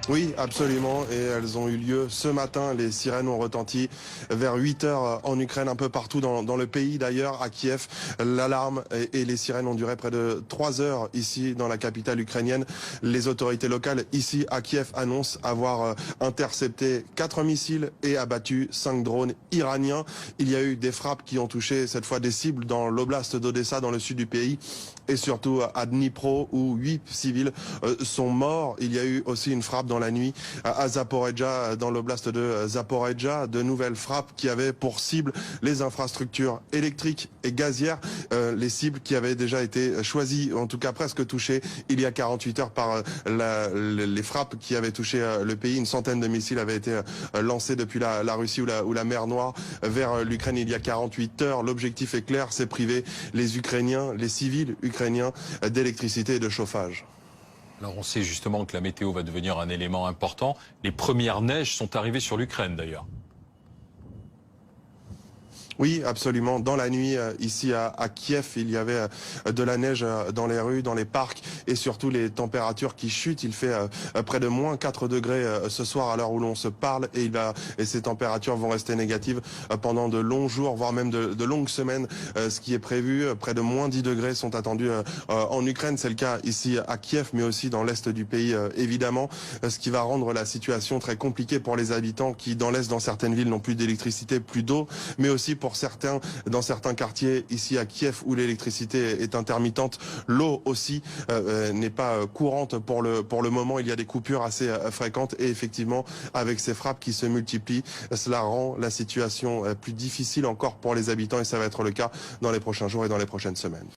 Oui, absolument, et elles ont eu lieu ce matin. Les sirènes ont retenti vers 8 heures en Ukraine, un peu partout dans le pays d'ailleurs, à Kiev. L'alarme et les sirènes ont duré près de 3 heures ici dans la capitale ukrainienne. Les autorités locales ici à Kiev annoncent avoir intercepté 4 missiles et abattu 5 drones iraniens. Il y a eu des frappes qui ont touché cette fois des cibles dans l'oblast d'Odessa, dans le sud du pays, et surtout à Dnipro, où 8 civils sont morts. Il y a eu aussi une frappe dans la nuit à Zaporizhzhia, dans l'oblast de Zaporizhzhia, de nouvelles frappes qui avaient pour cible les infrastructures électriques et gazières, les cibles qui avaient déjà été choisies, en tout cas presque touchées il y a 48 heures par les frappes qui avaient touché le pays. Une centaine de missiles avaient été lancés depuis la Russie ou la mer Noire vers l'Ukraine il y a 48 heures. L'objectif est clair, c'est priver les Ukrainiens, les civils ukrainiens d'électricité et de chauffage. Alors on sait justement que la météo va devenir un élément important. Les premières neiges sont arrivées sur l'Ukraine d'ailleurs. Oui, absolument. Dans la nuit, ici à Kiev, il y avait de la neige dans les rues, dans les parcs, et surtout les températures qui chutent. Il fait près de moins 4 degrés ce soir à l'heure où l'on se parle, et ces températures vont rester négatives pendant de longs jours, voire même de longues semaines. Ce qui est prévu, près de moins 10 degrés sont attendus en Ukraine. C'est le cas ici à Kiev, mais aussi dans l'est du pays, évidemment, ce qui va rendre la situation très compliquée pour les habitants qui, dans l'est, dans certaines villes, n'ont plus d'électricité, plus d'eau, mais aussi pour certains, dans certains quartiers ici à Kiev où l'électricité est intermittente, l'eau aussi n'est pas courante pour le moment. Il y a des coupures assez fréquentes, et effectivement, avec ces frappes qui se multiplient, cela rend la situation plus difficile encore pour les habitants, et ça va être le cas dans les prochains jours et dans les prochaines semaines.